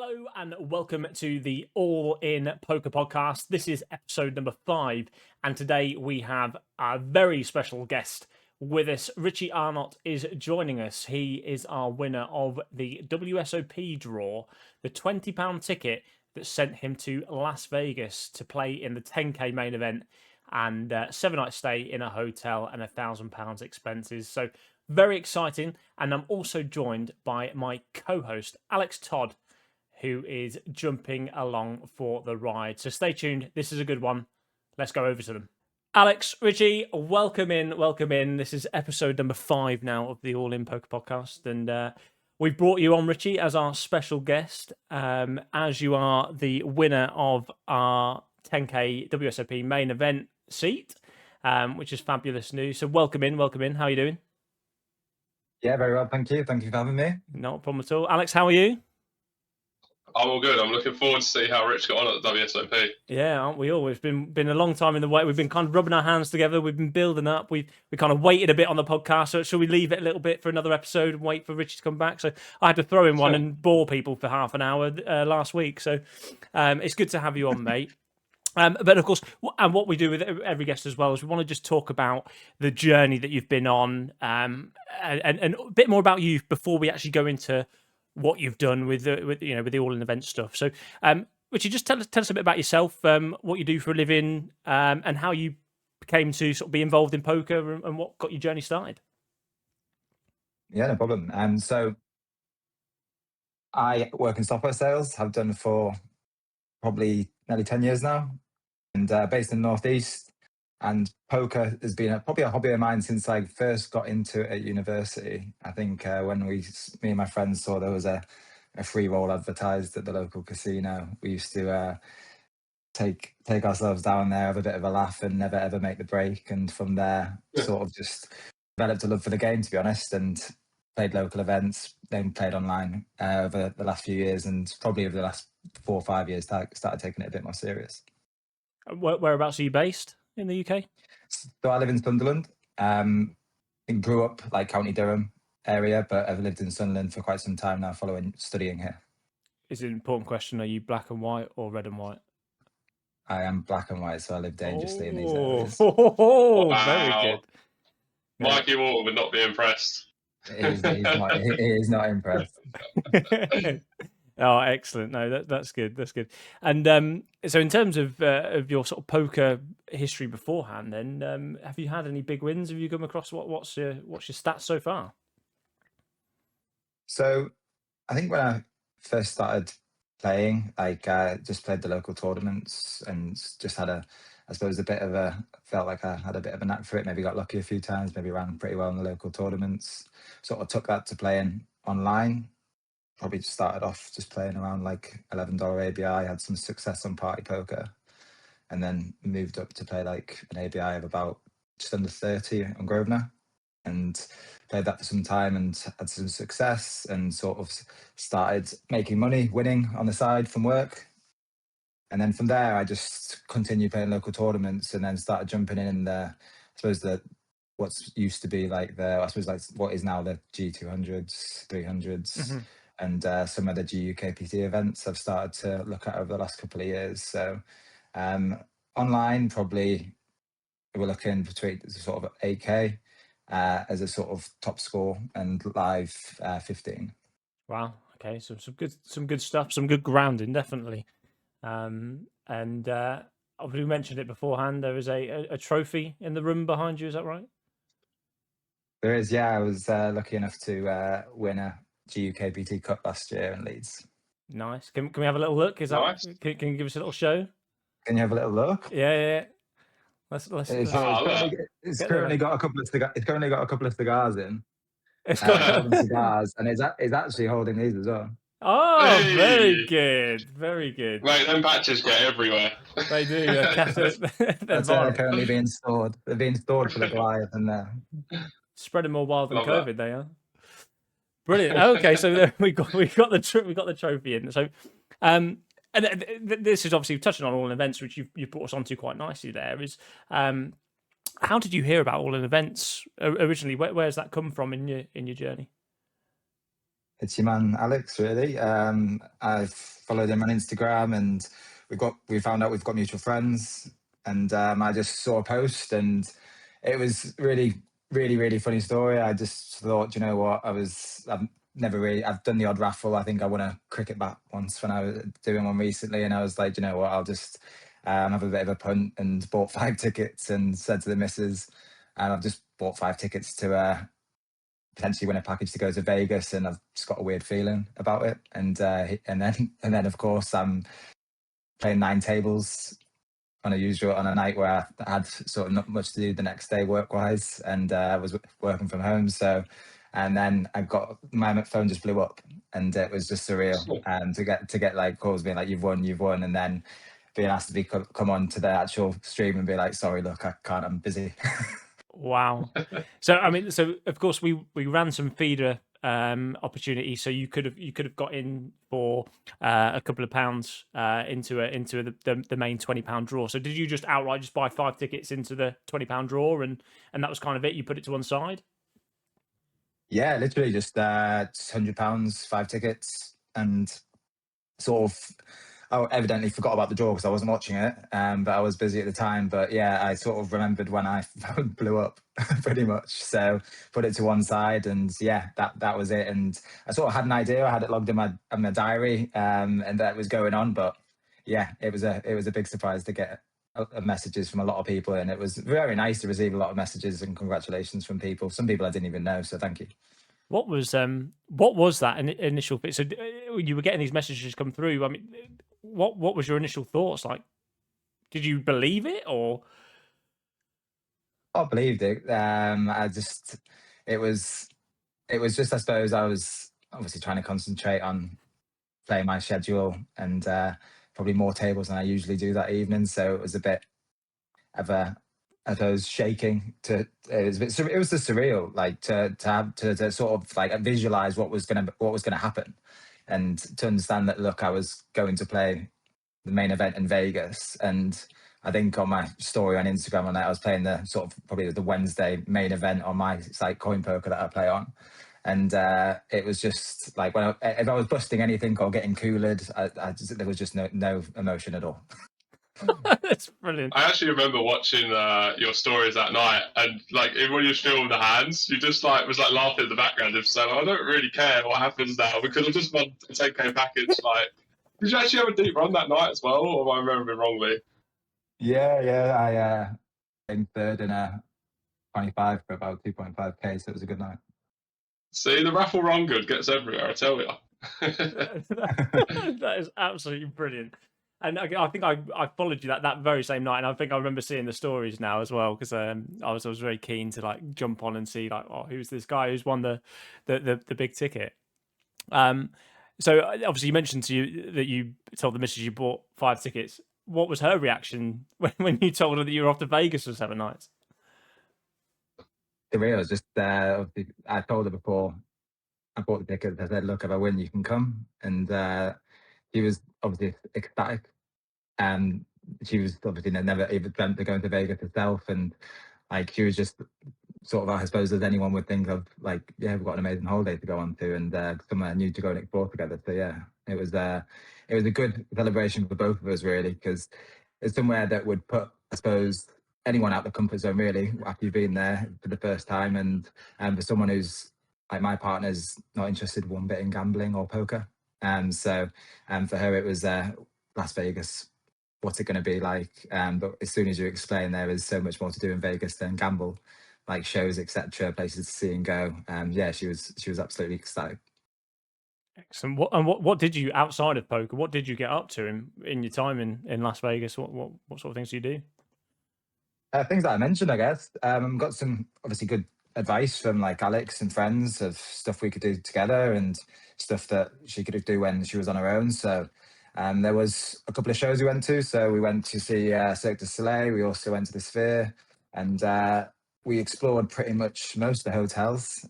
Hello and welcome to the All In Poker Podcast. This is episode number 5, and today we have a very special guest with us. Richie Arnott is joining us. He is our winner of the WSOP draw, the £20 ticket that sent him to Las Vegas to play in the 10K main event and 7-night stay in a hotel and £1,000 expenses. So very exciting. And I'm also joined by my co-host, Alex Todd, who is jumping along for the ride. So stay tuned. This is a good one. Let's go over to them. Alex, Richie, welcome in. Welcome in. This is episode number 5 now of the All In Poker Podcast. And we've brought you on, Richie, as our special guest, as you are the winner of our 10K WSOP main event seat, which is fabulous news. So welcome in. Welcome in. How are you doing? Yeah, very well. Thank you. Thank you for having me. No problem at all. Alex, how are you? I'm all good. I'm looking forward to see how Rich got on at the WSOP. Yeah, aren't we all? It's been a long time in the wait. We've been kind of rubbing our hands together. We've been building up. We kind of waited a bit on the podcast. So should we leave it a little bit for another episode and wait for Richie to come back? So I had to throw in one and bore people for half an hour last week. So it's good to have you on, mate. But of course, and what we do with every guest as well is we want to just talk about the journey that you've been on, and a bit more about you before we actually go into what you've done with the all in event stuff. So, Richard, just tell us a bit about yourself, what you do for a living, and how you came to sort of be involved in poker, and what got your journey started. Yeah, no problem. So I work in software sales. Have done for probably nearly 10 years now, and based in the Northeast. And poker has been probably a hobby of mine since I first got into it at university. I think when me and my friends saw there was a free roll advertised at the local casino, we used to take ourselves down there, have a bit of a laugh, and never ever make the break. And from there, sort of just developed a love for the game, to be honest, and played local events, then played online over the last few years, and probably over the last 4 or 5 years, started taking it a bit more serious. Whereabouts are you based in the UK? So I live in Sunderland. And grew up like County Durham area, but I've lived in Sunderland for quite some time now, studying here. Is it an important question? Are you black and white or red and white? I am black and white, so I live dangerously in these areas. Oh, wow. Very good. Mikey Walton would not be impressed. He is not impressed. Oh, excellent! No, that's good. That's good. And so, in terms of your sort of poker history beforehand, then have you had any big wins? Have you come across what's your stats so far? So, I think when I first started playing, just played the local tournaments and just had felt like I had a bit of a knack for it. Maybe got lucky a few times. Maybe ran pretty well in the local tournaments. Sort of took that to playing online. Probably just started off just playing around like $11 ABI, had some success on party poker, and then moved up to play like an ABI of about just under 30 on Grosvenor, and played that for some time and had some success, and sort of started making money, winning on the side from work. And then from there, I just continued playing local tournaments, and then started jumping in I suppose what's used to be like what is now the G200s, 300s. Mm-hmm. And some of the GUKPT events I've started to look at over the last couple of years. So online, probably we're looking between sort of 8K as a sort of top score, and live 15. Wow. Okay. So some good stuff, some good grounding, definitely. And we mentioned it beforehand. There is a trophy in the room behind you. Is that right? There is. Yeah, I was lucky enough to win a GUKPT Cup last year in Leeds. Nice. Can we have a little look? Is that Nice. Can you give us a little show? Can you have a little look? Yeah. It's currently got a couple of cigars. It's currently got a couple of cigars in. It's got cigars, and it's actually holding these as well. Oh, Hey. Very good, very good. Mate, them patches get everywhere. They do. That's currently being stored. They're being stored for the Goliath, and spreading more wild than Love COVID. that. They are brilliant. Okay, so we got the trophy in. So, and this is obviously touching on all in events, which you brought us onto quite nicely. There is, how did you hear about all in events originally? Where's that come from in your journey? It's your man Alex, really. I've followed him on Instagram, and we found out we've got mutual friends, and I just saw a post, and it was really funny story. I just thought, you know what, I've done the odd raffle. I think I won a cricket bat once when I was doing one recently, and I was like, you know what, I'll just have a bit of a punt, and bought 5 tickets, and said to the missus, I've just bought 5 tickets to potentially win a package to go to Vegas, and I've just got a weird feeling about it. And then of course I'm playing 9 tables on a night where I had sort of not much to do the next day work wise, and I was working from home. So, and then my phone just blew up, and it was just surreal. And to get like calls being like, you've won, and then being asked to come on to the actual stream and be like, sorry, look, I can't, I'm busy. Wow. So I mean, so of course we ran some feeder opportunities, so you could have got in for a couple of pounds into the main £20 draw. So did you just outright just buy 5 tickets into the £20 draw, and that was kind of it? You put it to one side? Yeah, literally just £100, 5 tickets, and sort of, I evidently forgot about the draw because I wasn't watching it, but I was busy at the time. But yeah, I sort of remembered when I phone blew up, pretty much. So put it to one side, and yeah, that was it. And I sort of had an idea. I had it logged in my diary, and that was going on. But yeah, it was a big surprise to get messages from a lot of people, and it was very nice to receive a lot of messages and congratulations from people. Some people I didn't even know, so thank you. What was that initial? So you were getting these messages come through. I mean, what was your initial thoughts? Like, did you believe it, or? I believed it. It was just, I suppose I was obviously trying to concentrate on playing my schedule, and probably more tables than I usually do that evening. So it was a bit of I suppose, shaking. It was just surreal, like to sort of like visualize what was gonna happen, and to understand that, look, I was going to play the main event in Vegas. And I think on my story on Instagram on that, I was playing the sort of probably the Wednesday main event on my site, Coin Poker, that I play on. And it was just like, if I was busting anything or getting cooled, there was just no emotion at all. That's brilliant. I actually remember watching your stories that night, and like even when you were filming the hands, you just like was like laughing in the background of saying, I don't really care what happens now because I just won a 10k package. Like, did you actually have a deep run that night as well, or am I remembering wrongly? Yeah. I came third in a 25 for about 2.5k, so it was a good night. See, the raffle run good gets everywhere, I tell you. That is absolutely brilliant. And I think I followed you that very same night, and I think I remember seeing the stories now as well, because I was very keen to like jump on and see like, oh, who's this guy who's won the big ticket. So obviously you mentioned to you that you told the missus you bought 5 tickets. What was her reaction when you told her that you were off to Vegas for 7 nights? The real was just, obviously, I told her before I bought the tickets, I said, look, if I win, you can come. And he was obviously ecstatic. She was obviously never even dreamt of going to Vegas herself, and like she was just sort of, I suppose, as anyone would think of, like, yeah, we've got an amazing holiday to go on to, and somewhere new to go and explore together. So yeah, it was a good celebration for both of us, really, because it's somewhere that would put, I suppose, anyone out the comfort zone, really, after you've been there for the first time. And for someone who's like my partner's not interested one bit in gambling or poker, so for her it was Las Vegas. What's it going to be like? But as soon as you explain there is so much more to do in Vegas than gamble, like shows, etc., places to see and go. Yeah, she was absolutely ecstatic. Excellent. What did you, outside of poker, what did you get up to in your time in Las Vegas? What sort of things do you do? Things that I mentioned, I guess. Got some obviously good advice from like Alex and friends of stuff we could do together, and stuff that she could do when she was on her own. So there was a couple of shows we went to. So we went to see Cirque du Soleil. We also went to the Sphere, and we explored pretty much most of the hotels.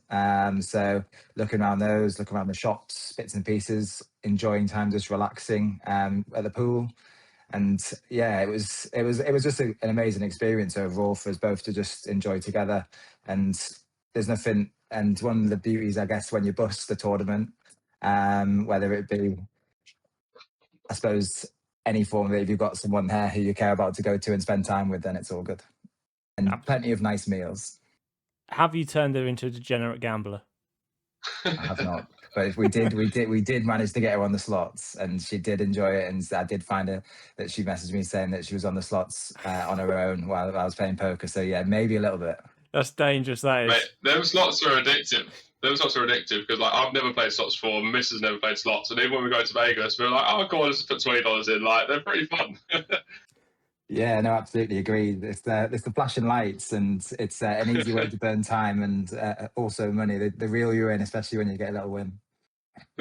So looking around those, looking around the shops, bits and pieces, enjoying time just relaxing at the pool. And yeah, it was just an amazing experience overall for us both to just enjoy together. And there's nothing, and one of the beauties, I guess, when you bust the tournament whether it be, I suppose, any form of it. If you've got someone there who you care about to go to and spend time with, then it's all good. And plenty of nice meals. Have you turned her into a degenerate gambler? I have not, but if we did manage to get her on the slots, and she did enjoy it. And I did find her that she messaged me saying that she was on the slots on her own while I was playing poker. So yeah, maybe a little bit. That's dangerous. That is. Mate, them slots are addictive. Because like I've never played slots before. Mrs. never played slots, and even when we go to Vegas, we're like, oh, go on, let's put $20 in. Like they're pretty fun. Yeah, no, absolutely agree. It's the flashing lights, and it's an easy way to burn time and also money. They reel you in, especially when you get a little win.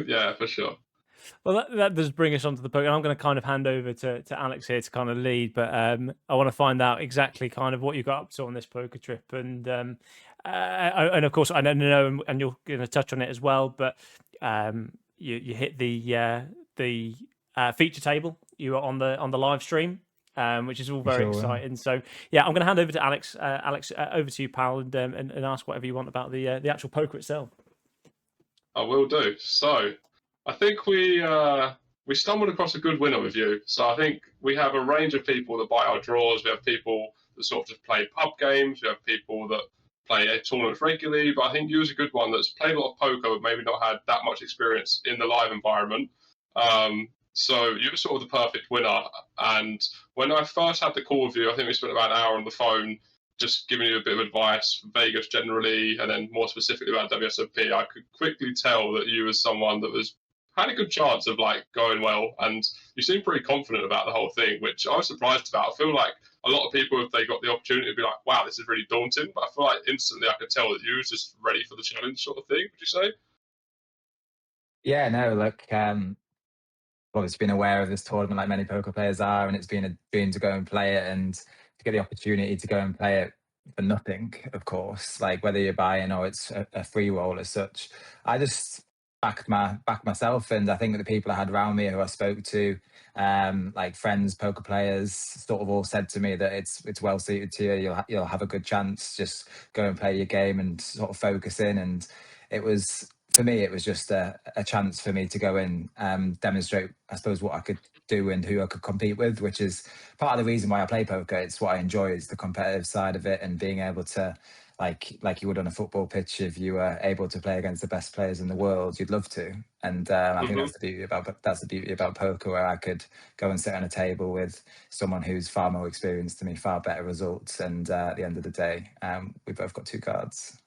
Yeah, for sure. Well, that does bring us onto the poker. I'm going to kind of hand over to Alex here to kind of lead, but I want to find out exactly kind of what you got up to on this poker trip, and of course I don't know, and you're going to touch on it as well. But you hit the feature table. You were on the live stream, which is all very exciting. So yeah, I'm going to hand over to Alex. Alex, over to you, pal, and ask whatever you want about the actual poker itself. I will do. So I think we stumbled across a good winner with you. So I think we have a range of people that buy our draws. We have people that sort of just play pub games. We have people that play tournaments regularly. But I think you was a good one that's played a lot of poker, but maybe not had that much experience in the live environment. So you were sort of the perfect winner. And when I first had the call with you, I think we spent about an hour on the phone just giving you a bit of advice for Vegas generally, and then more specifically about WSOP. I could quickly tell that you was someone that had a good chance of like going well, and you seem pretty confident about the whole thing, which I was surprised about. I feel like a lot of people, if they got the opportunity, would be like, wow, this is really daunting. But I feel like instantly I could tell that you was just ready for the challenge sort of thing. Would you say? Yeah, no, look, obviously been aware of this tournament like many poker players are, and it's been a dream to go and play it, and to get the opportunity to go and play it for nothing, of course, like whether you're buying or it's a free roll as such. I just backed myself, and I think that the people I had around me who I spoke to, like friends, poker players, sort of all said to me that it's well suited to you. You'll have a good chance. Just go and play your game and sort of focus in. And it was, for me, it was just a chance for me to go in, demonstrate, I suppose, what I could do and who I could compete with, which is part of the reason why I play poker. It's what I enjoy, is the competitive side of it, and being able to, like you would on a football pitch, if you were able to play against the best players in the world, you'd love to. And I think that's the beauty about poker, where I could go and sit on a table with someone who's far more experienced than me, far better results, and at the end of the day, we both got 2 cards.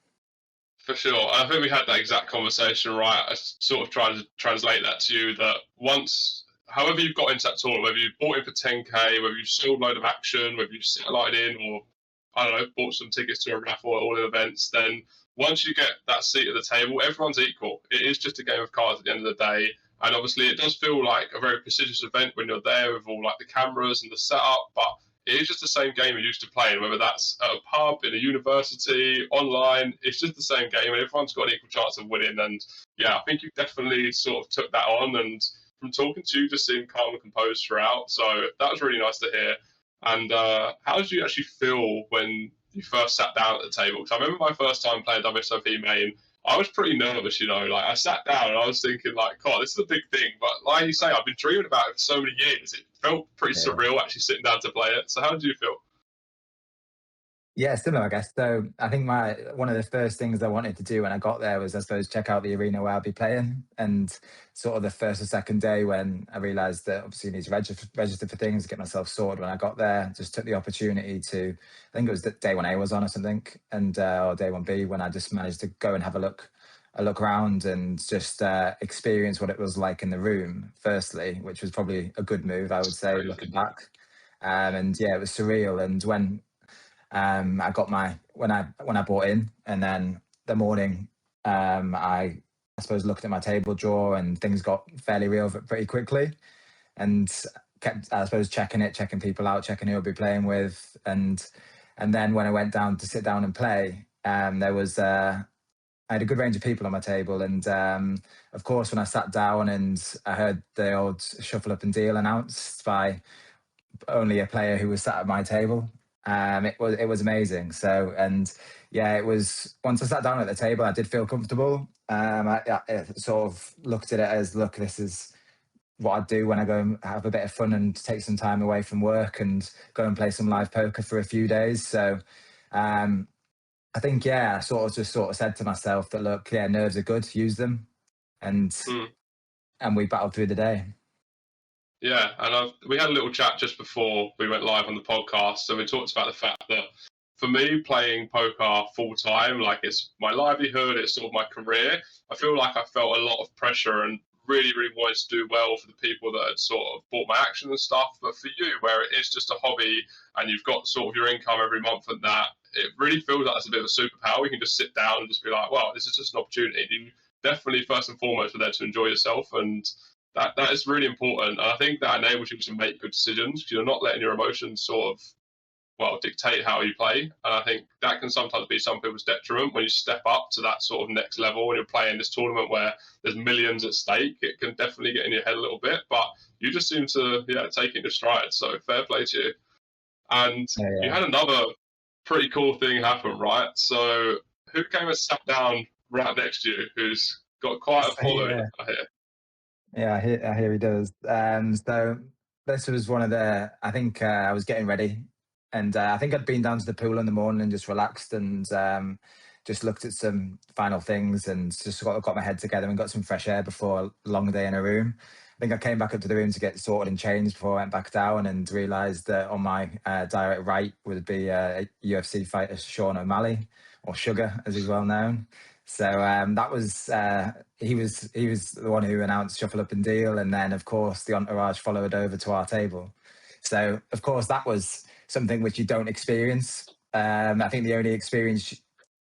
For sure. I think we had that exact conversation, right? I sort of tried to translate that to you, that once, however you've got into that tournament, whether you bought in for 10K, whether you sold a load of action, whether you satellite in, or, I don't know, bought some tickets to a raffle at all the events, then once you get that seat at the table, everyone's equal. It is just a game of cards at the end of the day. And obviously it does feel like a very prestigious event when you're there with all like the cameras and the setup, but it is just the same game you're used to playing, whether that's at a pub, in a university, online. It's just the same game, and everyone's got an equal chance of winning. And yeah, I think you definitely sort of took that on. And from talking to you, just seemed calm and composed throughout. So that was really nice to hear. And how did you actually feel when you first sat down at the table? Because I remember my first time playing WSOP Main, I was pretty nervous, you know. Like I sat down and I was thinking, like, God, this is a big thing. But like you say, I've been dreaming about it for so many years. It felt pretty surreal actually sitting down to play it. So how did you feel? Yeah, similar, I guess. So I think one of the first things I wanted to do when I got there was, I suppose, check out the arena where I'll be playing. And sort of the first or second day, when I realised that obviously you need to register for things, get myself sorted. When I got there, just took the opportunity to, I think it was the day 1A was on or something, and or day 1B, when I just managed to go and have a look around and just experience what it was like in the room, firstly, which was probably a good move, I would say, looking back. And yeah, it was surreal. And when I got when I bought in, and then the morning, I suppose looked at my table drawer, and things got fairly real pretty quickly, and kept, I suppose, checking people out, checking who I'll be playing with, and then when I went down to sit down and play, there was I had a good range of people on my table, and of course when I sat down and I heard the old shuffle up and deal announced by only a player who was sat at my table, It was amazing. So, and yeah, it was, once I sat down at the table, I did feel comfortable. I sort of looked at it as, look, this is what I do when I go and have a bit of fun and take some time away from work and go and play some live poker for a few days. So, I think, yeah, I sort of said to myself that, look, yeah, nerves are good, use them, and we battled through the day. Yeah, and we had a little chat just before we went live on the podcast. So we talked about the fact that for me, playing poker full time, like it's my livelihood, it's sort of my career. I feel like I felt a lot of pressure and really, really wanted to do well for the people that had sort of bought my action and stuff. But for you, where it is just a hobby and you've got sort of your income every month and that, it really feels like it's a bit of a superpower. You can just sit down and just be like, well, this is just an opportunity. You definitely, first and foremost, are there to enjoy yourself. And that is really important. And I think that enables you to make good decisions because you're not letting your emotions sort of, well, dictate how you play. And I think that can sometimes be some people's detriment when you step up to that sort of next level when you're playing this tournament where there's millions at stake. It can definitely get in your head a little bit, but you just seem to, take it in stride. So fair play to you. And you had another pretty cool thing happen, right? So who came and sat down right next to you who's got quite a following, I hear? Yeah, I hear he does. So this was one of the, I think I was getting ready, and I think I'd been down to the pool in the morning and just relaxed and just looked at some final things and just got my head together and got some fresh air before a long day in a room. I think I came back up to the room to get sorted and changed before I went back down and realised that on my direct right would be a UFC fighter, Sean O'Malley, or Sugar as he's well known. So that was he was the one who announced Shuffle Up and Deal, and then of course the entourage followed over to our table. So of course that was something which you don't experience. I think the only experience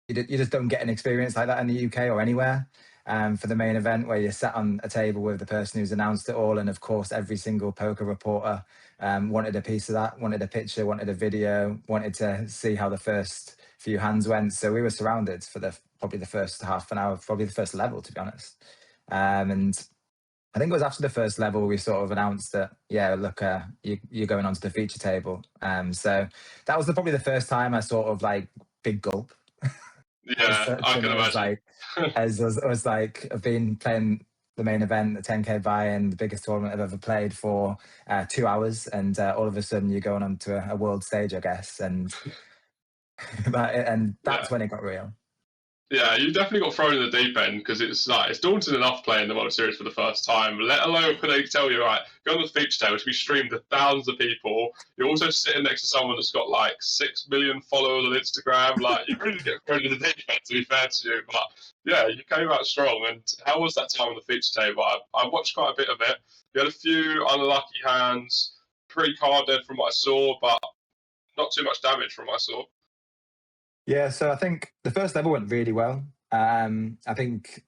you just don't get an experience like that in the UK or anywhere. For the main event where you're sat on a table with the person who's announced it all, and of course every single poker reporter wanted a piece of that, wanted a picture, wanted a video, wanted to see how the first few hands went. So we were surrounded for probably the first half an hour, probably the first level, to be honest. And I think it was after the first level we sort of announced that, yeah, look, you're going onto the feature table. So that was probably the first time I sort of like big gulp. Yeah, I can imagine. I was like, I've been playing the main event, the 10K buy-in, the biggest tournament I've ever played for 2 hours, and all of a sudden you're going onto a world stage, I guess, and that's when it got real. Yeah, you definitely got thrown in the deep end because it's daunting enough playing the World Series for the first time, let alone when they tell you, right, go on the feature table, which will be streamed to thousands of people. You're also sitting next to someone that's got like 6 million followers on Instagram. Like, you really get thrown in the deep end, to be fair to you. But yeah, you came out strong. And how was that time on the feature table? I watched quite a bit of it. You had a few unlucky hands, pretty card dead from what I saw, but not too much damage from what I saw. Yeah, so I think the first level went really well. I think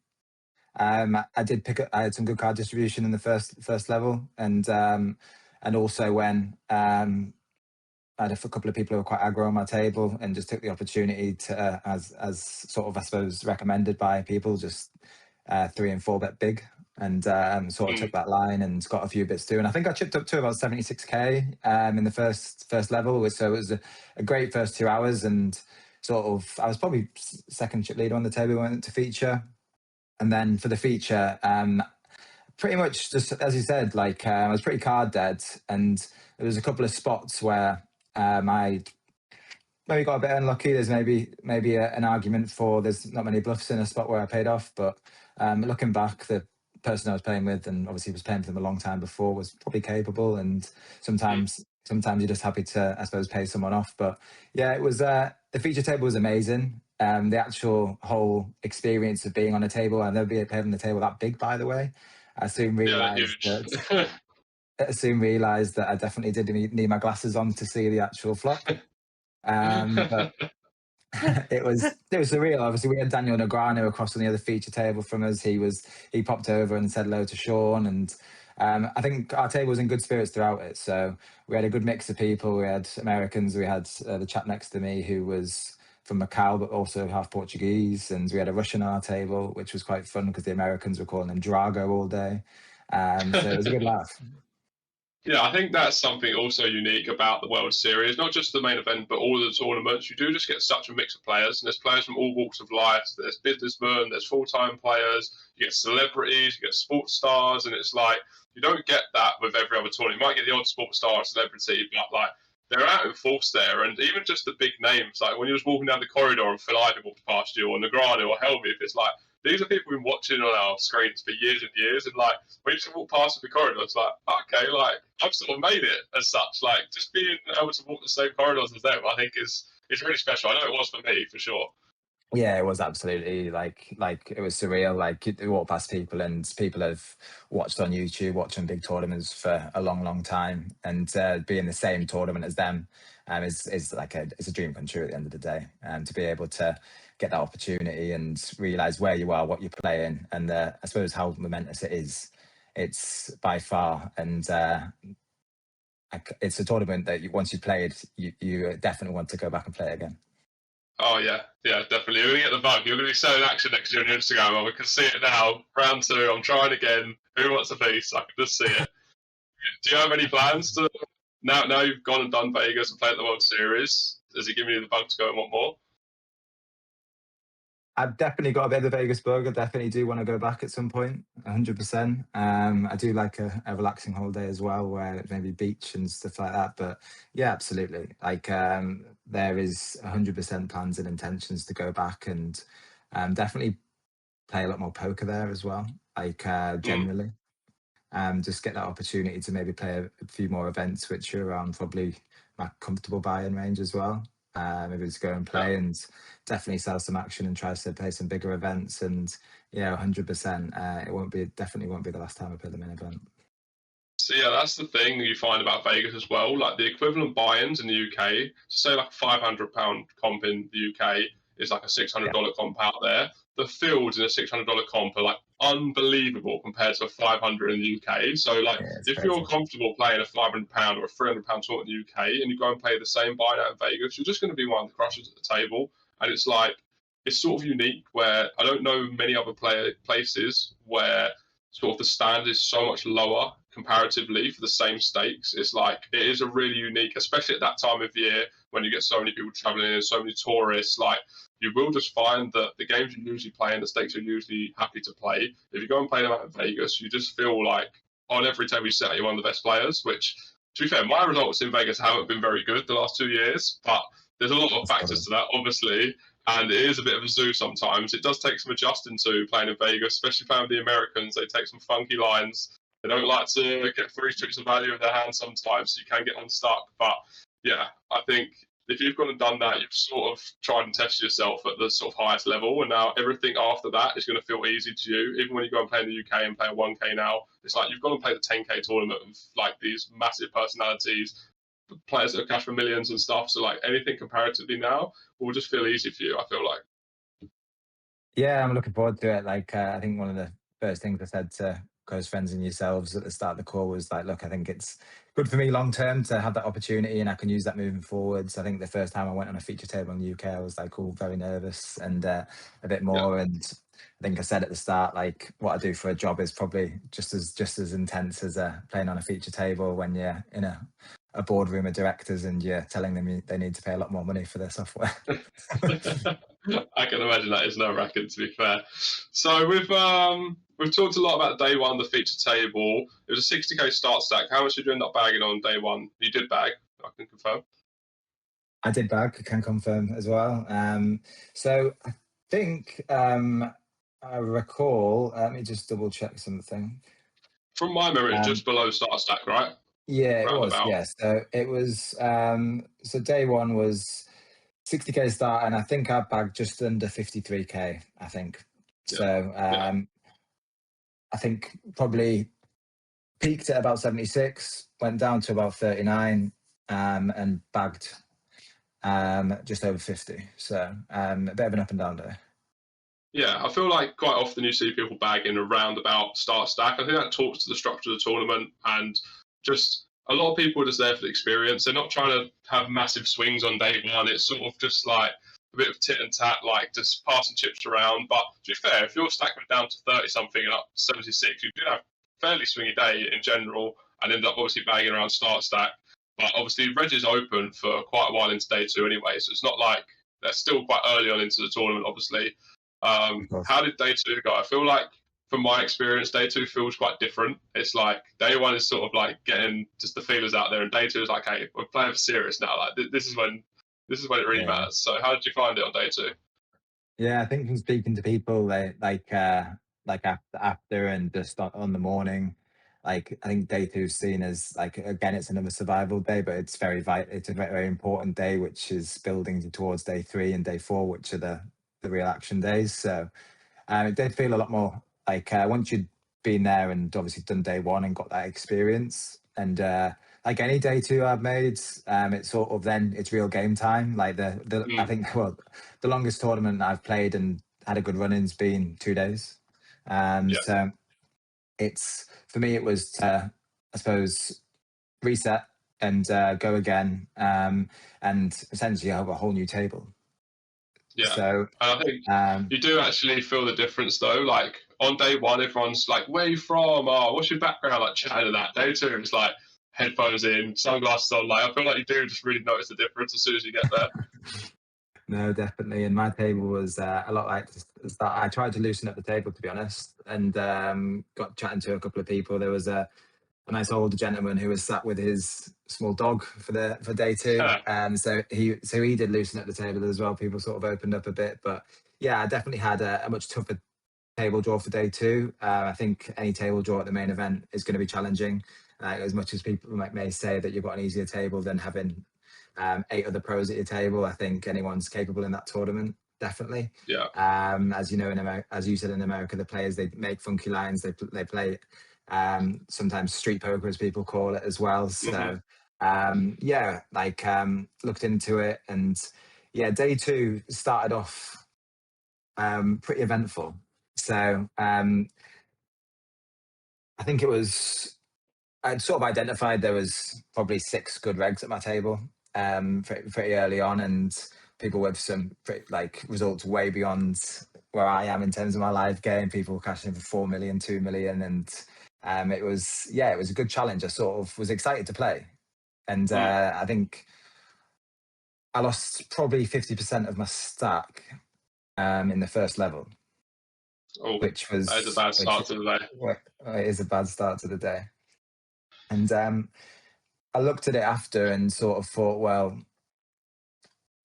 I did I had some good card distribution in the first level, and also when I had a couple of people who were quite aggro on my table, and just took the opportunity to, as sort of I suppose recommended by people, just 3 and 4 bet big, and sort of took that line and got a few bits too. And I think I chipped up to about 76k in the first level, so it was a great first 2 hours. And sort of, I was probably second chip leader on the table when went to feature. And then for the feature, pretty much just, as you said, like I was pretty card dead. And there was a couple of spots where I maybe got a bit unlucky. There's maybe an argument for there's not many bluffs in a spot where I paid off. But looking back, the person I was playing with, and obviously was playing for them a long time before, was probably capable. And sometimes you're just happy to, I suppose, pay someone off. But yeah, it was the feature table was amazing. The actual whole experience of being on a table, I've never been on the table that big, by the way. I soon realised that I definitely did need my glasses on to see the actual flop. But it was surreal. Obviously, we had Daniel Negreanu across on the other feature table from us. He popped over and said hello to Sean, and I think our table was in good spirits throughout it. So we had a good mix of people. We had Americans. We had the chap next to me who was from Macau, but also half Portuguese, and we had a Russian on our table, which was quite fun because the Americans were calling him Drago all day. So it was a good laugh. Yeah, I think that's something also unique about the World Series, not just the main event, but all of the tournaments. You do just get such a mix of players, and there's players from all walks of life. There's businessmen, there's full-time players, you get celebrities, you get sports stars, and it's like you don't get that with every other tournament. You might get the odd sports star or celebrity, but like they're out in force there, and even just the big names, like when you're just walking down the corridor and Phil Ivey walks past you, or Negreanu or Helmuth, it's like these are people we've been watching on our screens for years and years, and like when you just walk past the corridor, it's like, okay, like I've sort of made it as such. Like just being able to walk the same corridors as them, I think is really special. I know it was for me for sure. Yeah, it was absolutely like it was surreal. Like you walk past people, and people have watched on YouTube, watching big tournaments for a long, long time, and be in the same tournament as them is like it's a dream come true at the end of the day. And to be able to get that opportunity and realize where you are, what you're playing, and I suppose how momentous it is. It's by far, and it's a tournament that once you played, you definitely want to go back and play it again. Oh yeah, definitely. You're gonna get the bug. You're gonna be so in action next year on your Instagram. I can see it now. Round 2, I'm trying again. Who wants a piece? I can just see it. Do you have any plans to now you've gone and done Vegas and played the World Series? Has it given you the bug to go and want more? I've definitely got a bit of the Vegas bug. I definitely do want to go back at some point, 100%. I do like a relaxing holiday as well, where maybe beach and stuff like that. But yeah, absolutely. Like there is 100% plans and intentions to go back and definitely play a lot more poker there as well. Like generally, just get that opportunity to maybe play a few more events, which are around probably my comfortable buy-in range as well. Maybe just go and play and definitely sell some action and try to play some bigger events. And yeah, 100%. It definitely won't be the last time I play the main event. So yeah, that's the thing you find about Vegas as well. Like the equivalent buy-ins in the UK, say like a £500 comp in the UK is like a $600 comp out there. The fields in a $600 comp are like unbelievable compared to a 500 in the UK. So like, if you're comfortable playing a £500 or a £300 tournament in the UK and you go and play the same buy-in out in Vegas, you're just going to be one of the crushers at the table. And it's like, it's sort of unique where I don't know many other places where sort of the standard is so much lower comparatively for the same stakes. It's like it is a really unique, especially at that time of year when you get so many people traveling in, so many tourists. Like you will just find that the games you usually play and the stakes you're usually happy to play, if you go and play them out in Vegas, you just feel like on every table you sit at, you're one of the best players. Which, to be fair, my results in Vegas haven't been very good the last 2 years, but there's a lot of factors to that, obviously. And it is a bit of a zoo sometimes. It does take some adjusting to playing in Vegas, especially playing with the Americans. They take some funky lines. They don't like to get 3 tricks of value in their hand sometimes, so you can get unstuck. But yeah, I think if you've gone and done that, you've sort of tried and tested yourself at the sort of highest level. And now everything after that is going to feel easy to you. Even when you go and play in the UK and play a 1K now, it's like you've gone and played the 10K tournament with like these massive personalities, players that have cashed for millions and stuff. So like anything comparatively now will just feel easy for you, I feel like. Yeah, I'm looking forward to it. Like I think one of the first things I said to close friends and yourselves at the start of the call was like, look, I think it's good for me long term to have that opportunity, and I can use that moving forwards. I think the first time I went on a feature table in the UK, I was like all very nervous and a bit more. And I think I said at the start, like what I do for a job is probably just as intense as playing on a feature table when you're in a boardroom of directors and you're telling them they need to pay a lot more money for their software. I can imagine that is nerve-wracking, to be fair. So we've talked a lot about day one, the feature table. It was a 60k start stack. How much did you end up bagging on day one? You did bag, I can confirm. I did bag, I can confirm as well. So I think I recall, let me just double check something. From my memory, it's just below start stack, right? Yeah, it was, yes. So it was, so day one was 60k start, and I think I bagged just under 53k, I think. So I think probably peaked at about 76, went down to about 39, and bagged just over 50. So a bit of an up and down day. Yeah, I feel like quite often you see people bagging around about start stack. I think that talks to the structure of the tournament, and just a lot of people are just there for the experience. They're not trying to have massive swings on day one. It's sort of just like a bit of tit and tat, like just passing chips around. But to be fair, if you're stacking down to 30 something and up 76, you do have a fairly swingy day in general. and ended up obviously bagging around start stack. But obviously, Reg is open for quite a while into day 2 anyway, so it's not like they're still quite early on into the tournament, obviously. How did day 2 go? I feel like, from my experience, day 2 feels quite different. It's like day 1 is sort of like getting just the feelers out there, and day 2 is like, hey, we're playing for serious now. Like this is when it really matters. So how did you find it on day 2? Yeah, I think from speaking to people, they like after and just on the morning, like I think day 2 is seen as like, again, it's another survival day, but it's it's a very, very important day, which is building towards day 3 and day 4, which are the real action days. So it did feel a lot more like once you'd been there and obviously done day 1 and got that experience, and like any day 2 I've made, it's sort of then it's real game time. Like I think the longest tournament I've played and had a good run in's been 2 days. So it's, for me, it was to, I suppose, reset and go again, and essentially have a whole new table. Yeah. So and I think you do actually feel the difference though. Like on day 1, everyone's like, "Where are you from? Oh, what's your background?" Like chatting to that. Day 2, it's like headphones in, sunglasses on. Like I feel like you do just really notice the difference as soon as you get there. No, definitely. And my table was a lot like that. I tried to loosen up the table, to be honest, and got chatting to a couple of people. There was a nice older gentleman who was sat with his small dog for day 2. So he did loosen up the table as well. People sort of opened up a bit, but yeah, I definitely had a much tougher table draw for day 2. I think any table draw at the main event is going to be challenging. As much as people may say that you've got an easier table than having 8 other pros at your table, I think anyone's capable in that tournament, definitely. Yeah. As you know, in America, as you said, in America, the players, they make funky lines. They play sometimes street poker, as people call it, as well. So yeah, like looked into it, and yeah, day 2 started off pretty eventful. So I think I'd sort of identified there was probably 6 good regs at my table pretty early on, and people with some pretty, like, results way beyond where I am in terms of my live game. People cashing for 4 million, 2 million, and it was a good challenge. I sort of was excited to play, and I think I lost probably 50% of my stack in the first level. Oh, which was that is a bad start to the day. It is a bad start to the day. And I looked at it after and sort of thought, well,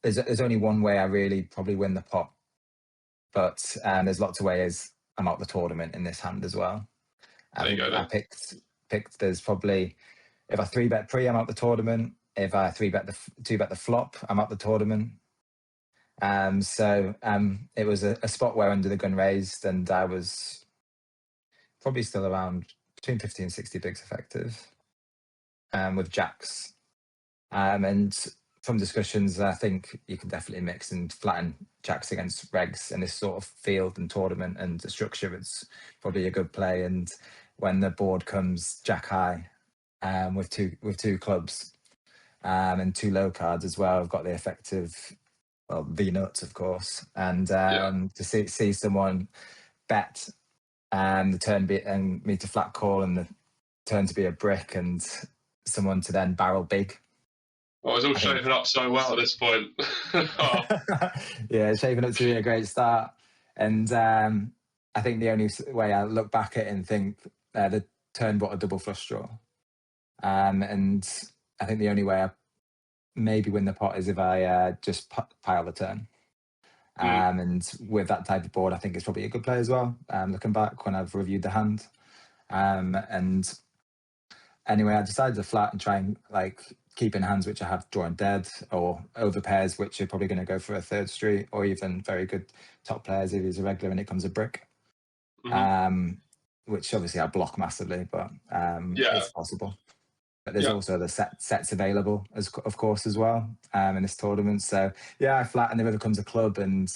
there's only one way I really probably win the pot, but there's lots of ways I'm out the tournament in this hand as well. I picked. There's probably, if I 3-bet pre, I'm out the tournament. If I 2-bet the flop, I'm out the tournament. So it was a spot where under the gun raised, and I was probably still around between 50 and 60 bigs effective with jacks. And from discussions, I think you can definitely mix and flatten jacks against regs in this sort of field and tournament, and the structure, it's probably a good play. And when the board comes jack high with two clubs and 2 low cards as well, I've got the effective, well, V nuts, of course, and to see someone bet the turn and me to flat call and the turn to be a brick, and someone to then barrel big. Well, it's all shaping up so well at this point. Yeah, shaping up to be a great start. And I think the only way I look back at it and think the turn brought a double flush draw. And I think the only way I maybe win the pot is if I just pile the turn. And with that type of board, I think it's probably a good play as well, looking back when I've reviewed the hand. And anyway, I decided to flat and try and keep in hands which I have drawn dead, or over pairs which are probably going to go for a 3rd street, or even very good top players if he's a regular and it comes a brick. Which obviously I block massively, but it's possible. But there's also the sets available of course as well in this tournament. So yeah, I flat and the river comes a club, and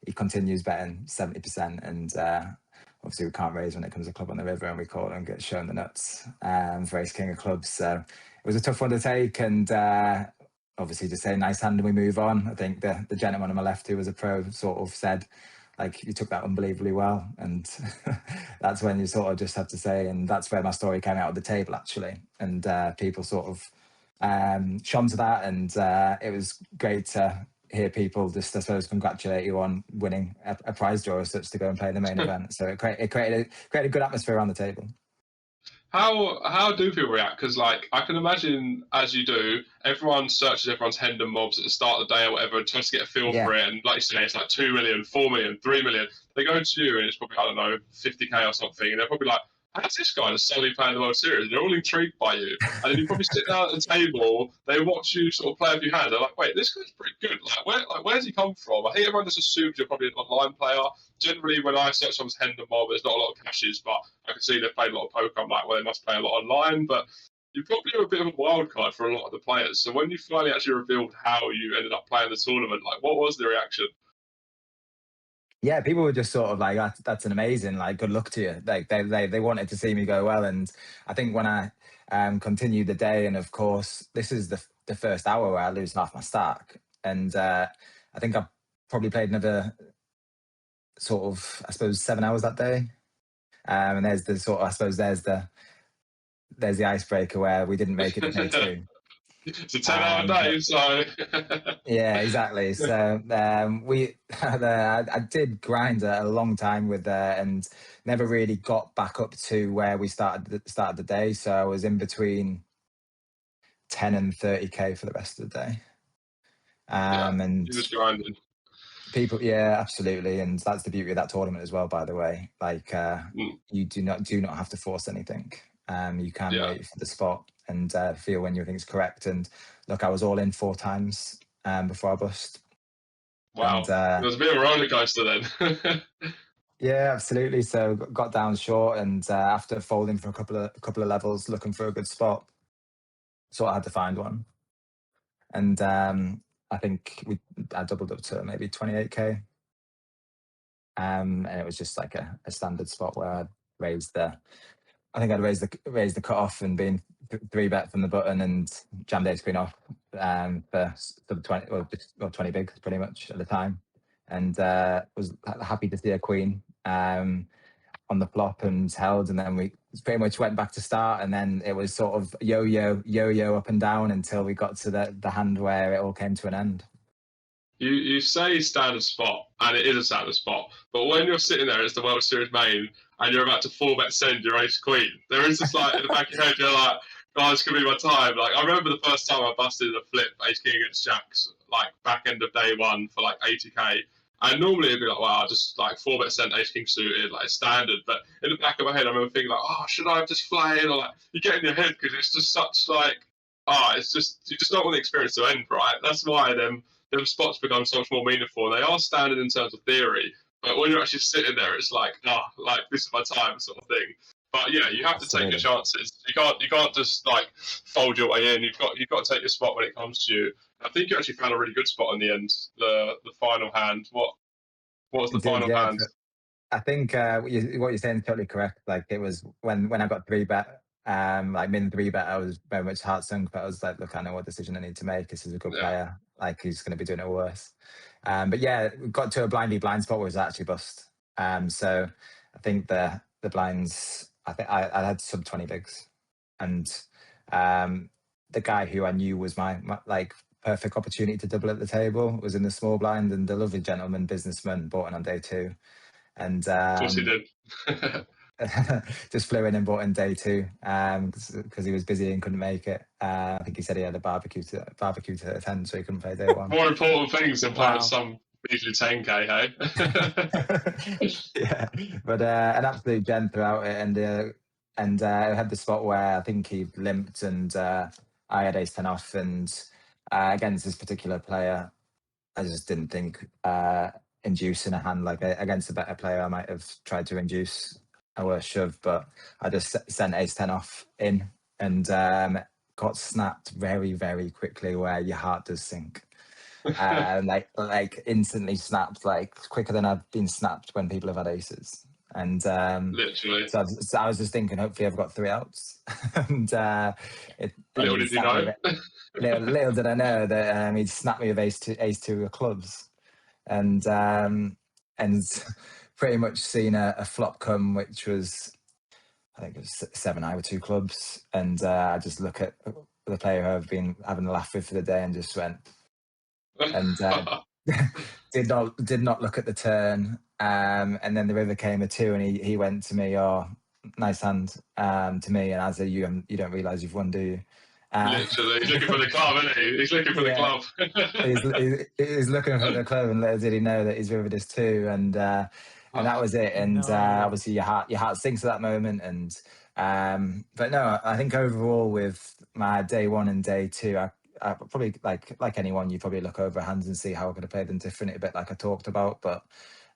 he continues betting 70%, and obviously we can't raise when it comes a club on the river, and we call it and get shown the nuts for ace king of clubs. So it was a tough one to take, and obviously just say nice hand and we move on. I think the gentleman on my left, who was a pro, sort of said, like you took that unbelievably well, and that's when you sort of just have to say, and that's where my story came out of the table actually, and people sort of shone to that, and it was great to hear people just, I suppose, congratulate you on winning a prize draw as such to go and play in the main event. So it created a good atmosphere around the table. How do people react? Because like I can imagine, as you do, everyone searches everyone's Hendon mobs at the start of the day or whatever, and tries to get a feel for it. And like you say, it's like 2 million, 4 million, 3 million. They go to you, and it's probably, I don't know, 50k or something, and they're probably like, "How's this guy just suddenly playing the World Series?" And they're all intrigued by you, and then you probably sit down at the table. They watch you sort of play a few hands. They're like, "Wait, this guy's pretty good. Where's he come from?" I think everyone just assumes you're probably an online player. Generally, when I search someone's Hendon mob, there's not a lot of caches, but I can see they've played a lot of poker. I'm like, well, they must play a lot online, but you probably are a bit of a wild card for a lot of the players. So when you finally actually revealed how you ended up playing the tournament, like, what was the reaction? Yeah, people were just sort of like, that's an amazing, like, good luck to you. Like they wanted to see me go well. And I think when I continued the day, and of course, this is the first hour where I lose half my stack. And I think I probably played another sort of, I suppose, 7 hours that day. And there's the sort of, I suppose, there's the icebreaker where we didn't make it to day two. It's a 10-hour day, so yeah, exactly. So I did grind a long time with and never really got back up to where we started the day. So I was in between 10 and 30k for the rest of the day. And you just grinding. People, yeah, absolutely, and that's the beauty of that tournament as well. By the way, like you do not have to force anything. You can wait for the spot and feel when you think it's correct. And look, I was all in 4 times before I bust. Wow, and, it was a bit of a roller coaster then. Yeah, absolutely. So got down short, and after folding for a couple of levels, looking for a good spot, sort of had to find one. And I think I doubled up to maybe 28k. And it was just like a standard spot where I'd raised the cutoff and been 3-bet from the button and jammed ace queen off for sort of 20 or 20 bigs pretty much at the time, and was happy to see a queen on the flop and held, and then we pretty much went back to start, and then it was sort of yo-yo up and down until we got to the hand where it all came to an end. You say standard spot, and it is a standard spot, but when you're sitting there as the World Series main and you're about to 4-bet send your ace queen, there is just like in the back of your head, you're like, "God, this could be my time." Like I remember the first time I busted a flip ace king against jacks, like back end of day one for like 80k. And normally it'd be like, wow, just like 4-bet sent ace king suited, like standard. But in the back of my head, I remember thinking like, oh, should I have just flayed? Or like you get in your head because it's just such like, it's just you just don't want the experience to end, right? That's why them spots become so much more meaningful. They are standard in terms of theory, but when you're actually sitting there, it's like, like this is my time, sort of thing. But yeah, you have to take your chances. You can't just like fold your way in. You've got to take your spot when it comes to you. I think you actually found a really good spot in the end. The final hand. What was the final hand? I think what you're saying is totally correct. Like it was when I got 3-bet, like min 3-bet, I was very much heart sunk, but I was like, look, I know what decision I need to make. This is a good player. Like he's going to be doing it worse. But yeah, we got to a blindy blind spot where it was actually bust. So I think the blinds, I think I had sub 20 bigs, and the guy who I knew was my like perfect opportunity to double at the table was in the small blind, and the lovely gentleman businessman bought in on day 2. And of course he did. just flew in and bought in day 2 because he was busy and couldn't make it. I think he said he had a barbecue to attend, so he couldn't play day 1. More important things than playing some measly 10k, hey? Yeah, but an absolute gem throughout it, and I had the spot where I think he limped, and I had ace 10 off, and against this particular player, I just didn't think inducing a hand like against a better player, I might have tried to induce a worse shove, but I just sent ace 10 off in, and got snapped very, very quickly where your heart does sink. Like instantly snapped, like quicker than I've been snapped when people have had aces. And literally, so I was just thinking, hopefully I've got 3 outs. And little did you know. Little did I know that he'd snapped me with ace two of clubs, and and pretty much seen a flop come, which was, I think it was 7-eye with 2 clubs, and I just look at the player who I've been having a laugh with for the day and just went, and did not look at the turn, and then the river came a 2, and he went to me, "Oh, nice hand," to me, and I said, "You don't realise you've won, do you?" Literally, he's looking for the club, isn't he? He's looking for the club. he's looking for the club, and little did he know that he's rivered us 2, and that was it. And obviously your heart sinks at that moment. And but no, I think overall with my day 1 and day 2, I probably like anyone, you probably look over hands and see how I could have played them different, a bit like I talked about. But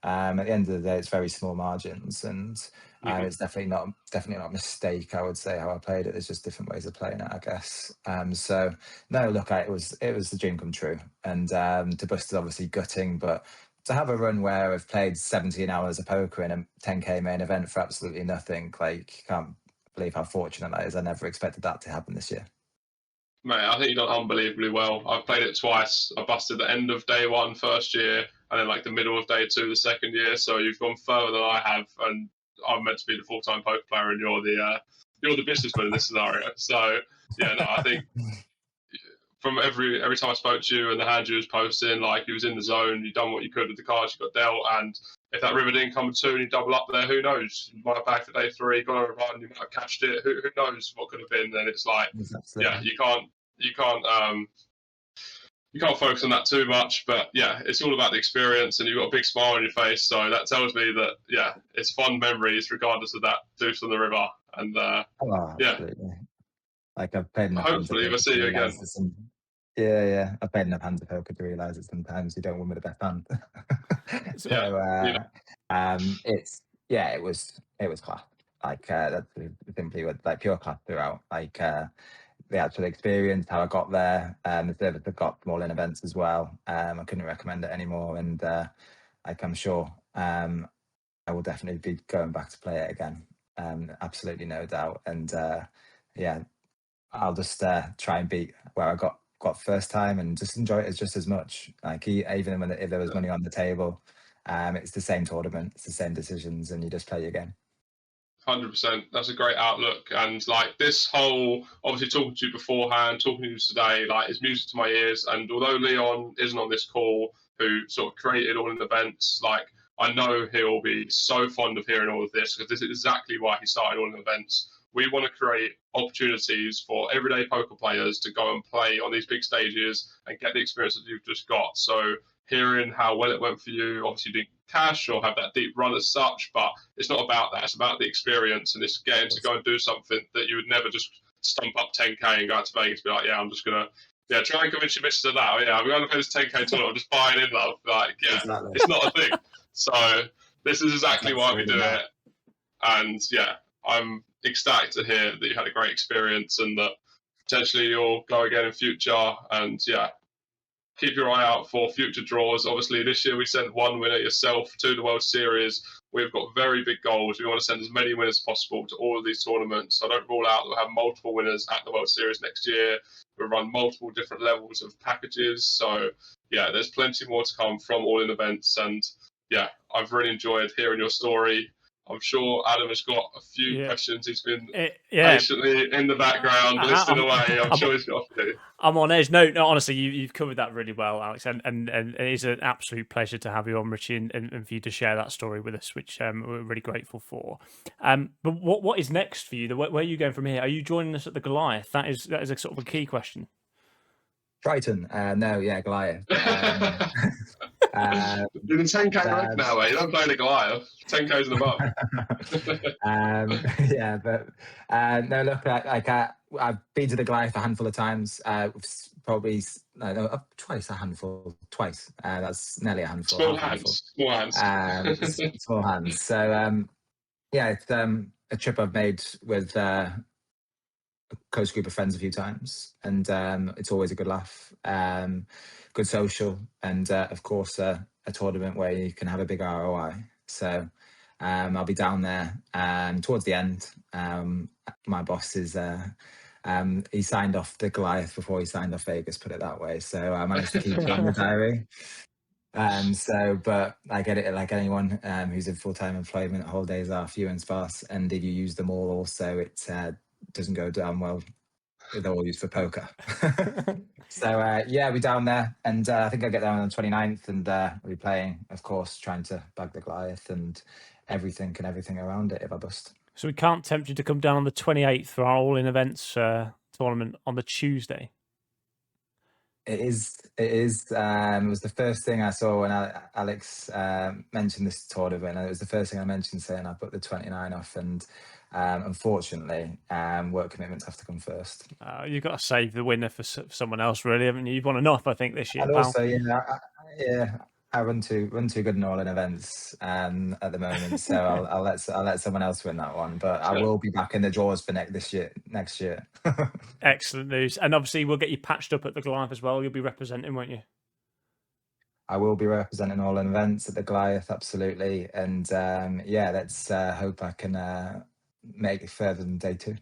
at the end of the day, it's very small margins, and it's definitely not a mistake, I would say, how I played it. There's just different ways of playing it, I guess. So no, look, it was the dream come true, and to bust is obviously gutting, but to have a run where I've played 17 hours of poker in a 10k main event for absolutely nothing, can't believe how fortunate that is. I never expected that to happen this year. Mate, I think you've done unbelievably well. I've played it twice. I busted the end of day 1 first year, and then the middle of day 2 the second year. So you've gone further than I have, and I'm meant to be the full-time poker player, and you're the businessman in this scenario. So yeah, no, I think from every time I spoke to you and the hand you was posting, you was in the zone, you done what you could with the cards you got dealt, and if that river didn't come 2 and you double up there, who knows? You might have bagged for day 3, got a run, you might have cashed it. Who knows what could have been? Then it's yeah, you can't focus on that too much. But yeah, it's all about the experience, and you've got a big smile on your face, so that tells me that it's fun memories regardless of that deuce on the river. And absolutely. I've played enough. Hopefully we'll see you again. Yeah, I've played enough hands of poker to realise that sometimes you don't win with the best hand. It was class. That's simply with pure class throughout. The actual experience, how I got there, the service I got from all in events as well. I couldn't recommend it anymore, and I'm sure I will definitely be going back to play it again. Absolutely no doubt. And I'll just try and beat where I got first time, and just enjoy it just as much. Even if there was money on the table, it's the same tournament, it's the same decisions, and you just play your game. 100%. That's a great outlook. And this whole, obviously talking to you beforehand, talking to you today, is music to my ears. And although Leon isn't on this call, who sort of created all in events, I know he'll be so fond of hearing all of this, because this is exactly why he started all in events. We want to create opportunities for everyday poker players to go and play on these big stages and get the experience that you've just got. So hearing how well it went for you, obviously you didn't cash or have that deep run as such, but it's not about that. It's about the experience, and it's getting to go and do something that you would never just stump up 10k and go out to Vegas and be I'm just going to try and convince your missus of that. I'm going to play this 10k tournament. I'm just buying in, love. Exactly. It's not a thing. So this is exactly why we do it. And I'm ecstatic to hear that you had a great experience, and that potentially you'll go again in future. And keep your eye out for future draws. Obviously, this year we sent one winner, yourself, to the World Series. We've got very big goals. We want to send as many winners as possible to all of these tournaments. I don't rule out that we'll have multiple winners at the World Series next year. We'll run multiple different levels of packages. So, there's plenty more to come from all in events. And, I've really enjoyed hearing your story. I'm sure Adam has got a few questions. He's been patiently in the background, listening away. I'm sure he's got a few. I'm on edge. No, honestly, you've covered that really well, Alex, and it is an absolute pleasure to have you on, Richie, and for you to share that story with us, which we're really grateful for. But what is next for you? Where are you going from here? Are you joining us at the Goliath? That is a sort of a key question. Triton. No, Goliath. You're in 10k rank now, mate. You don't play the Goliath. 10k's and above. No, look, I've been to the Goliath a handful of times. Probably twice. That's nearly a handful. Small hands. Small hands. So it's a trip I've made with a close group of friends a few times, and it's always a good laugh, good social, and of course a tournament where you can have a big ROI. So I'll be down there towards the end. My boss is he signed off the Goliath before he signed off Vegas, put it that way. So I managed to keep it in the diary. But I get it, like anyone who's in full-time employment, holidays are few and sparse, and if you use them all also, it doesn't go down well. They're all used for poker. So yeah, we're down there, and I think I get down on the 29th, and we'll be playing, of course, trying to bag the Goliath and everything around it if I bust. So we can't tempt you to come down on the 28th for our all-in events tournament on the Tuesday. It is. It was the first thing I saw when Alex mentioned this tournament, and it was the first thing I mentioned, saying I put the 29 off, and unfortunately, work commitments have to come first. You've got to save the winner for someone else, really, haven't you? You've won enough, I think, this year. And pal. also, I run too good in all-in events at the moment, so I'll let someone else win that one. But I will be back in the draws for next year. Excellent news, and obviously we'll get you patched up at the Goliath as well. You'll be representing, won't you? I will be representing all-in events at the Goliath, absolutely, and let's hope I can make it further than day 2.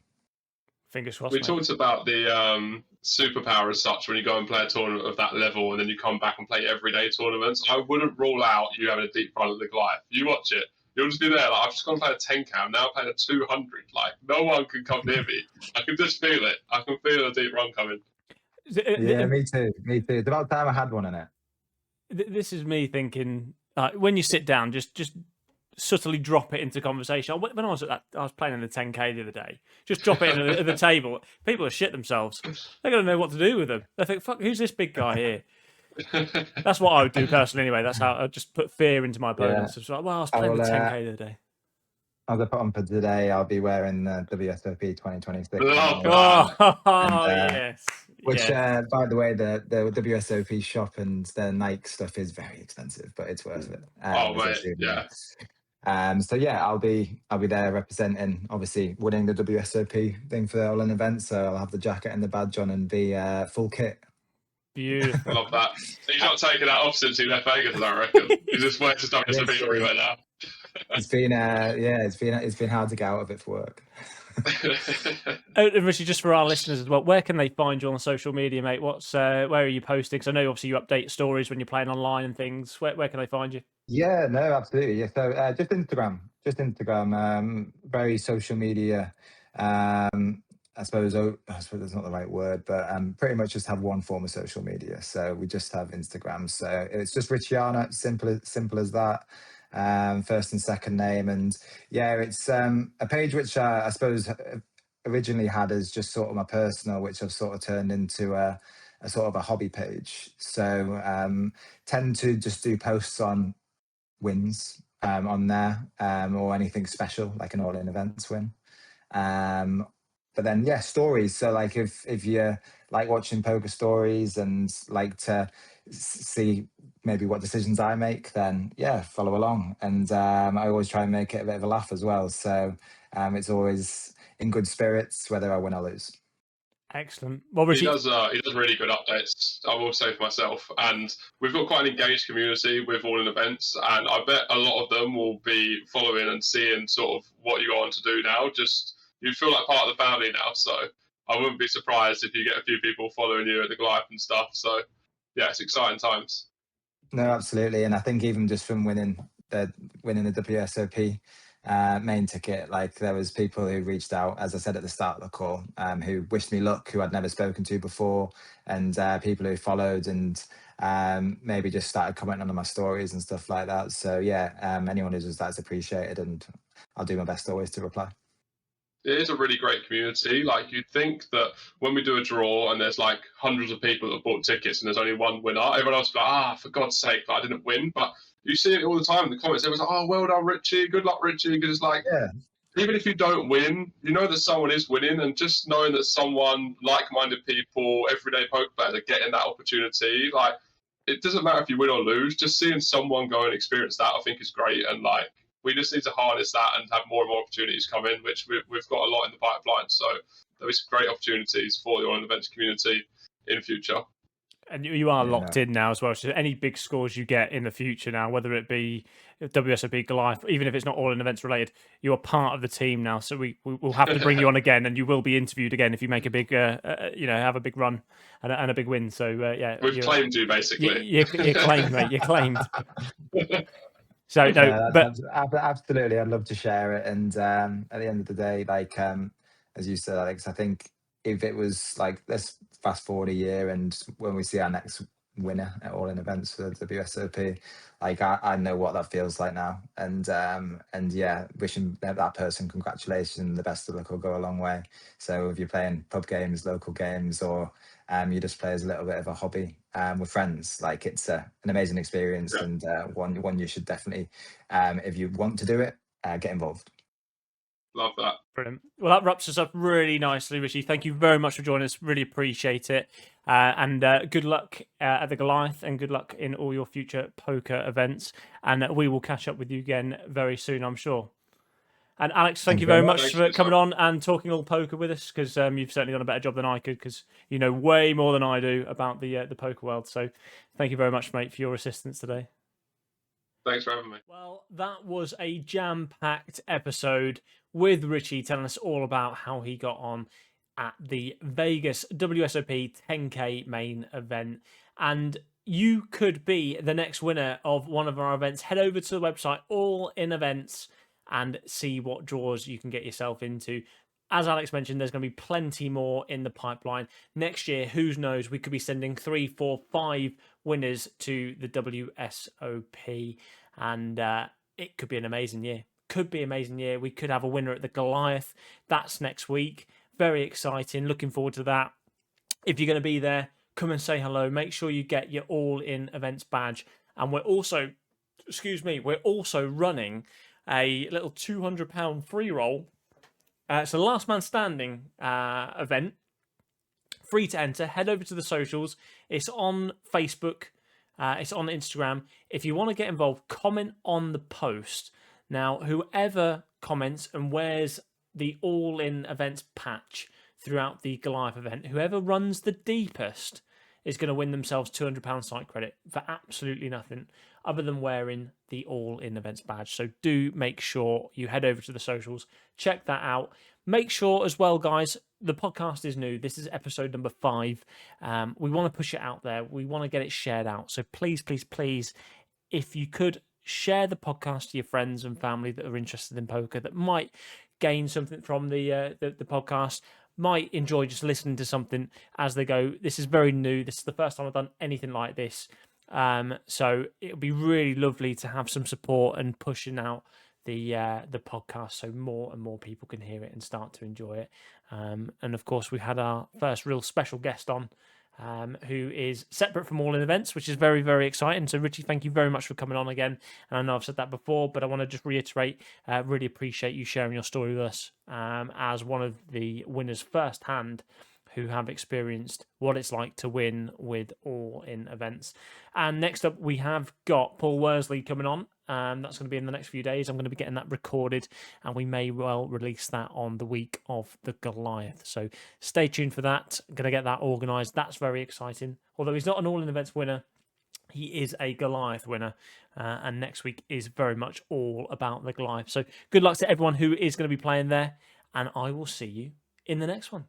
Fingers crossed. We talked about the superpower as such when you go and play a tournament of that level, and then you come back and play everyday tournaments. I wouldn't rule out you having a deep run at the Goliath. You watch it, you'll just be there. Like, I've just gone and played a 10 cam, now I'm playing a 200. Like, no one can come near me. I can just feel it. I can feel a deep run coming. Yeah, me too. It's about time I had one in it. This is me thinking, when you sit down, just subtly drop it into conversation. When I was playing in the 10K the other day. Just drop it at the table. People are shit themselves. They're going to know what to do with them. They think, "Fuck, who's this big guy here?" That's what I would do personally. Anyway, that's how I just put fear into my opponents. Yeah. Like, well, I was playing the 10K the other day. As I put on for today, I'll be wearing the WSOP 2026. Yes. Which, by the way, the WSOP shop and the Nike stuff is very expensive, but it's worth it. Yeah. So yeah, I'll be there representing, obviously winning the WSOP thing for the all-in event. So I'll have the jacket and the badge on and be full kit. Beautiful. Love that. So you're not taking that off since you left Vegas, I reckon. You just went to WSOP everywhere now. It's been hard to get out of it for work. And Richie, just for our listeners as well, where can they find you on social media, mate? Where are you posting? Because I know obviously you update stories when you're playing online and things. Where can they find you? Yeah, no, absolutely. Yeah, so just Instagram. Very social media. I suppose that's not the right word, but pretty much just have one form of social media. So we just have Instagram. So it's just Richie Arnott, simple as that. First and second name, and yeah, it's a page which I suppose originally had as just sort of my personal, which I've sort of turned into a sort of a hobby page. So tend to just do posts on wins on there, or anything special like an all-in events win. But then, yeah, stories. So like if you like watching poker stories and like to see maybe what decisions I make, then yeah, follow along. And I always try and make it a bit of a laugh as well. So it's always in good spirits, whether I win or lose. Excellent. Well, Richie, he does really good updates, I will say for myself. And we've got quite an engaged community with all-in events, and I bet a lot of them will be following and seeing sort of what you go on to do now. Just you feel like part of the family now, so I wouldn't be surprised if you get a few people following you at the Goliath and stuff. So yeah, it's exciting times. No, absolutely, and I think even just from winning the WSOP main ticket, like there was people who reached out, as I said at the start of the call, who wished me luck, who I'd never spoken to before, and people who followed and maybe just started commenting on my stories and stuff like that. So yeah, anyone who does that's appreciated, and I'll do my best always to reply. It is a really great community. Like, you'd think that when we do a draw and there's like hundreds of people that have bought tickets and there's only one winner, everyone else will be like, for God's sake, I didn't win. But you see it all the time in the comments. Everyone's like, oh, well done, Richie. Good luck, Richie. Because it's like, even if you don't win, you know that someone is winning, and just knowing that someone, like-minded people, everyday poker players are getting that opportunity. Like, it doesn't matter if you win or lose. Just seeing someone go and experience that, I think, is great. And like, we just need to harness that and have more and more opportunities come in, which we've got a lot in the pipeline. So there'll be some great opportunities for the all-in events community in the future. And you are Yeah, locked no. in now as well. So any big scores you get in the future now, whether it be WSOP Goliath, even if it's not all in events related, you are part of the team now. So we'll have to bring you on again, and you will be interviewed again if you make a big, have a big run and a big win. So yeah, We've claimed you basically. you're claimed, mate. You're claimed. So no, Yeah, but absolutely, I'd love to share it. And at the end of the day, like as you said, Alex, I think if it was like, let's fast forward a year, and when we see our next winner at all in events for the WSOP, like I know what that feels like now. And yeah, wishing that person congratulations, the best of luck will go a long way. So if you're playing pub games, local games, or you just play as a little bit of a hobby with friends, like it's an amazing experience. Yeah. And one you should definitely, if you want to do it, get involved. Love that. brilliant. Well, that wraps us up really nicely, Richie. Thank you very much for joining us. Really appreciate it. And good luck at the Goliath, and good luck in all your future poker events. And we will catch up with you again very soon, I'm sure. And Alex, thank you very much Thanks for for coming on and talking all poker with us, because you've certainly done a better job than I could, because you know way more than I do about the poker world. So thank you very much, mate, for your assistance today. Thanks for having me. Well, that was a jam-packed episode with Richie telling us all about how he got on at the Vegas WSOP 10K main event. And you could be the next winner of one of our events. Head over to the website, All In Events, and see what draws you can get yourself into. As Alex mentioned, there's going to be plenty more in the pipeline. Next year, who knows, we could be sending 3, 4, 5 winners to the WSOP, and it could be an amazing year. Could be an amazing year. We could have a winner at the Goliath. That's next week. Very exciting. Looking forward to that. If you're going to be there, come and say hello. Make sure you get your All In Events badge. And we're also running a little £200 free roll. It's a last man standing event. Free to enter. Head over to the socials. It's on Facebook. It's on Instagram. If you want to get involved, comment on the post. Now, whoever comments and wears the All In Events patch throughout the Goliath event, whoever runs the deepest is going to win themselves £200 site credit for absolutely nothing other than wearing the All In Events badge. So do make sure you head over to the socials, check that out. Make sure as well, guys, the podcast is new. This is episode number 5. We want to push it out there. We want to get it shared out. So please, please, please, if you could share the podcast to your friends and family that are interested in poker, that might gain something from the podcast, might enjoy just listening to something as they go. This is very new. This is the first time I've done anything like this. So it would be really lovely to have some support and pushing out the podcast so more and more people can hear it and start to enjoy it. And of course, we had our first real special guest on, who is separate from All In Events, which is very, very exciting. So Richie, thank you very much for coming on again. And I know I've said that before, but I want to just reiterate, really appreciate you sharing your story with us, as one of the winners firsthand who have experienced what it's like to win with All In Events. And next up, we have got Paul Worsley coming on. That's going to be in the next few days. I'm going to be getting that recorded, and we may well release that on the week of the Goliath. So stay tuned for that. I'm going to get that organised. That's very exciting. Although he's not an All In Events winner, he is a Goliath winner, and next week is very much all about the Goliath. So good luck to everyone who is going to be playing there, and I will see you in the next one.